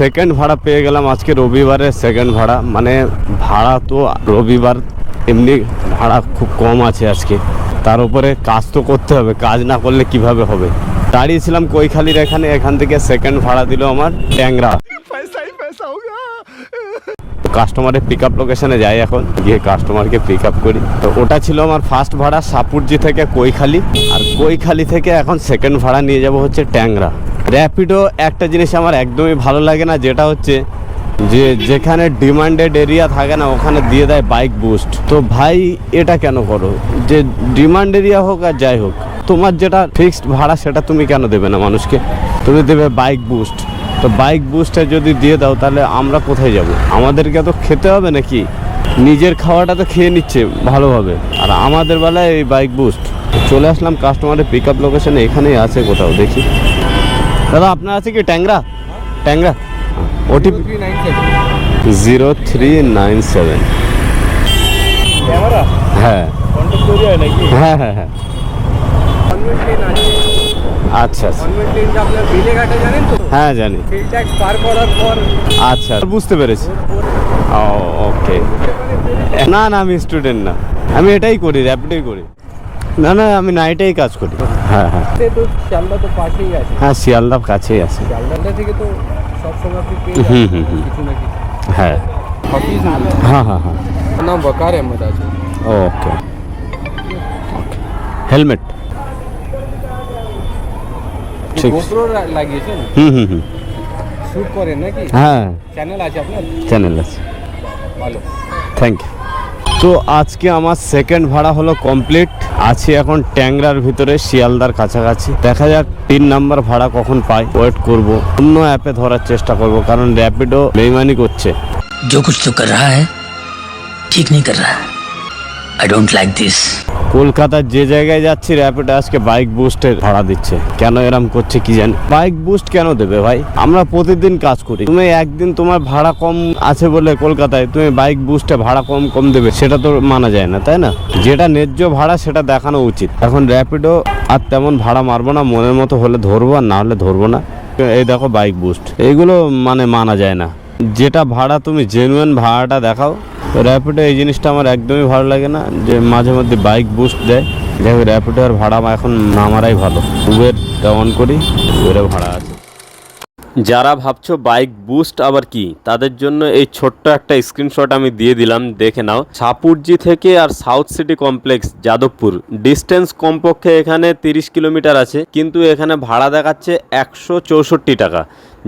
Second ভাড়া পেয়ে গেলাম আজকে রবিবারের সেকেন্ড ভাড়া। মানে ভাড়া তো রবিবার এমনি ভাড়া খুব কম আছে আজকে, তার উপরে কাজ তো করতে হবে, কাজ না করলে কিভাবে হবে। দাঁড়িয়েছিলাম কৈখালির এখানে, এখান থেকে সেকেন্ড ভাড়া দিল আমার ট্যাংরা। কাস্টমারের পিক আপ লোকেশনে যাই, এখন গিয়ে কাস্টমারকে পিক আপ করি। তো ওটা ছিল আমার ফার্স্ট ভাড়া সাপুরজি থেকে কৈখালি, আর কৈখালি থেকে এখন সেকেন্ড ভাড়া নিয়ে যাব হচ্ছে ট্যাংরা। র্যাপিডো একটা জিনিস আমার একদমই ভালো লাগে না, যেটা হচ্ছে যে যেখানে ডিমান্ডেড এরিয়া থাকে না ওখানে দিয়ে দেয় বাইক বুস্ট। তো ভাই এটা কেন করো? যে ডিমান্ড এরিয়া হোক আর যাই হোক, তোমার যেটা ফিক্সড ভাড়া সেটা তুমি কেন দেবে না মানুষকে? তুমি দেবে বাইক বুস্ট। তো বাইক বুস্টে যদি দিয়ে দাও তাহলে আমরা কোথায় যাব? আমাদেরকে তো খেতে হবে নাকি? নিজের খাওয়াটা তো খেয়ে নিচ্ছে ভালোভাবে, আর আমাদের বেলায় এই বাইক বুস্ট। চলে আসলাম কাস্টমারের পিক আপ লোকেশনে, এখানেই আছে কোথাও, দেখি। দাদা আপনার আছে কি ট্যাংরা? ট্যাংরা ওটিপি 0397। হ্যাঁ হ্যাঁ হ্যাঁ হ্যাঁ আচ্ছা আচ্ছা, হ্যাঁ জানি। আচ্ছা বুঝতে পেরেছি। ও ওকে। না না আমি স্টুডেন্ট না, আমি এটাই করি, র্যাপিডোই করি। না না আমি নাইটেই কাজ করি। হ্যাঁ হ্যাঁ শিয়ালদা তো পাশেই আছে। হ্যাঁ শিয়ালদার কাছেই আছে। শিয়ালদা থেকে তো সবসময় আপনি পেয়ে কিছু না কিছু। হ্যাঁ হ্যাঁ হ্যাঁ হ্যাঁ নাম বকার আহমদ আছে। ওকে ওকে। হেলমেট ঠিক। গোপ্রো লাগিয়েছেন? হুম শুট করেন নাকি? হ্যাঁ চ্যানেল আছে আপনার? চ্যানেল আছে। ভালো, থ্যাংক ইউ। তো আজকে আমার সেকেন্ড ভাড়া হলো কমপ্লিট। আছি এখন ট্যাংরার ভিতরে, শিয়ালদার কাছাকাছি। দেখা যাক 3 নাম্বার ভাড়া কখন পাই, ওয়েট করব। অন্য অ্যাপে ধরার চেষ্টা করব, কারণ র্যাপিডো বেইমানি করছে। जो कुछ तो कर रहा है ठीक नहीं कर रहा है। I don't like this. কলকাতার যে জায়গায় যাচ্ছি র্যাপিডো আজকে বাইক বুস্টের ভাড়া দিচ্ছে। কেন এরম করছে কি জানি? বাইক বুস্ট কেন দেবে ভাই? আমরা প্রতিদিন কাজ করি, তুমি একদিন তোমার ভাড়া কম আছে বলে কলকাতায় তুমি বাইক বুস্টে ভাড়া কম দেবে, সেটা তো মানা যায় না, তাই না? যেটা ন্যায্য ভাড়া সেটা দেখানো উচিত। এখন র্যাপিডো আর তেমন ভাড়া মারবো না, মনের মতো হলে ধরবো আর না হলে ধরবো না। এই দেখো বাইক বুস্ট, এইগুলো মানে মানা যায় না। যেটা ভাড়া তুমি জেনুইন ভাড়াটা দেখাও। র্যাপিডো এই জিনিসটা আমার একদমই ভালো লাগে না, যে মাঝে মধ্যে বাইক বুস্ট দেয়। যাই হোক র্যাপিডোর ভাড়া এখন না মারাই ভালো। উবেরটা অন করি, উবেরে ভাড়া আছে। যারা ভাবছো বাইক বুস্ট আবার কি, তাদের জন্য এই ছোট্ট একটা স্ক্রিনশট আমি দিয়ে দিলাম, দেখে নাও। সাপুরজি থেকে আর south city complex Jadavpur distance কমপক্ষে এখানে 30 কিলোমিটার আছে, কিন্তু এখানে ভাড়া দেখাচ্ছে 164 টাকা,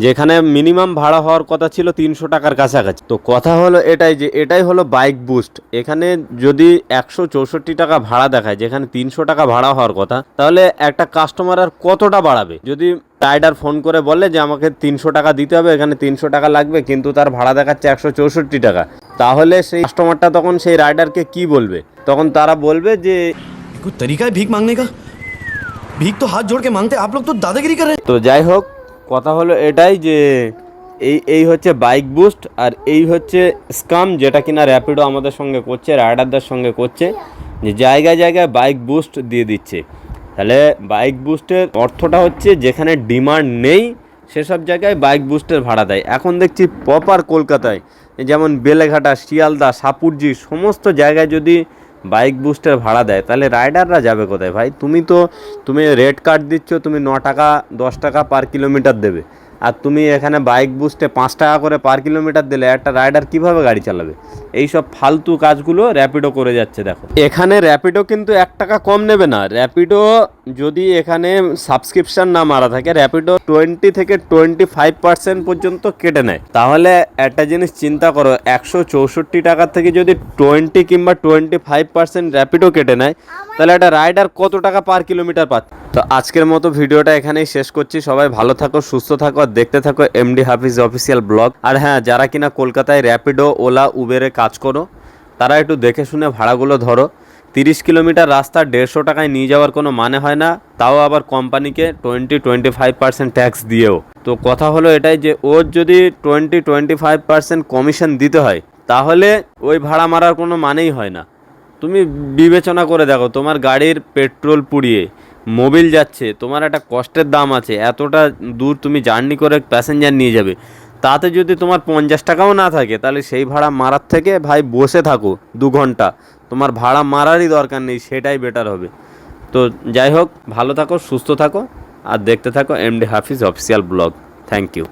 যেখানে মিনিমাম ভাড়া হওয়ার কথা ছিল 300 টাকার কাছাকাছি। তো কথা হলো এটাই, যে এটাই হলো বাইক বুস্ট। এখানে যদি 164 টাকা ভাড়া দেখায়, যেখানে 300 টাকা ভাড়া হওয়ার কথা, তাহলে একটা কাস্টমার আর কতটা বাড়াবে? যদি রাইডার ফোন করে বলে যে আমাকে 300 টাকা দিতে হবে, এখানে 300 টাকা লাগবে, কিন্তু তার ভাড়া দেখাচ্ছে 164 টাকা, তাহলে সেই কাস্টমারটা তখন সেই রাইডারকে কি বলবে? তখন তারা বলবে যে कोई तरीका है भीख मांगने का? भीख तो हाथ जोड़ के मांगते, आप लोग तो दादागिरी कर रहे हैं। তো যাই হোক কথা হলো এটাই, যে এই হচ্ছে বাইক বুস্ট, আর এই হচ্ছে স্কাম, যেটা কিনা র্যাপিডো আমাদের সঙ্গে করছে, রাইডারদের সঙ্গে করছে, যে জায়গায় জায়গায় বাইক বুস্ট দিয়ে দিচ্ছে। তাহলে বাইক বুস্টের অর্থটা হচ্ছে যেখানে ডিমান্ড নেই সেসব জায়গায় বাইক বুস্টের ভাড়া দেয়। এখন দেখছি প্রপার কলকাতায়, যেমন বেলেঘাটা, শিয়ালদা, সাপুরজি সমস্ত জায়গায় যদি বাইক বুস্টের ভাড়া দেয়, তাহলে রাইডাররা যাবে কোথায় ভাই? তুমি রেট কার্ড দিচ্ছ, তুমি 9 টাকা 10 টাকা পার কিলোমিটার দেবে, আর তুমি এখানে বাইক বুস্টে 5 টাকা করে পার কিলোমিটার দিলে একটা রাইডার কিভাবে গাড়ি চালাবে? এই সব ফালতু কাজগুলো র্যাপিডো করে যাচ্ছে। দেখো এখানে র্যাপিডো কিন্তু 1 টাকা কম নেবে না। র্যাপিডো যদি এখানে সাবস্ক্রিপশন না মারা থাকে, র্যাপিডো 20 থেকে 25% পর্যন্ত কেটে নেয়। তাহলে একটা জিনিস চিন্তা করো, 164 টাকার থেকে যদি 20 কিংবা 25% র্যাপিডো কেটে নেয়, তাহলে একটা রাইডার কত টাকা পার কিলোমিটার পাচ্ছে? তো আজকের মতো ভিডিওটা এখানেই শেষ করছি। সবাই ভালো থাকো, সুস্থ থাকো, আর দেখতে থাকো এমডি হাফিজ অফিসিয়াল ব্লগ। আর হ্যাঁ, যারা কিনা কলকাতায় র্যাপিডো, ওলা, উবেরে কাজ করো, তারা একটু দেখে শুনে ভাড়াগুলো ধরো। 30 কিলোমিটার রাস্তা 150 টাকায় নিয়ে যাওয়ার কোনো মানে হয় না, তাও আবার কোম্পানিকে 20-25% ট্যাক্স দিয়েও। তো কথা হলো এটাই, যে ওর যদি 20-25% কমিশন দিতে হয়, তাহলে ওই ভাড়া মারার কোনো মানেই হয় না। তুমি বিবেচনা করে দেখো, তোমার গাড়ির পেট্রোল পুড়িয়ে মোবিল যাচ্ছে, তোমার একটা কষ্টের দাম আছে, এতটা দূর তুমি জার্নি করে প্যাসেঞ্জার নিয়ে যাবে, তাতে যদি তোমার 50 টাকাও না থাকে, তাহলে সেই ভাড়া মারার থেকে ভাই বসে থাকো 2 ঘন্টা, তোমার ভাড়া মারারই দরকার নেই, সেটাই বেটার হবে। তো যাই হোক, ভালো থাকো, সুস্থ থাকো, আর দেখতে থাকো MD Hafiz official blog. Thank you.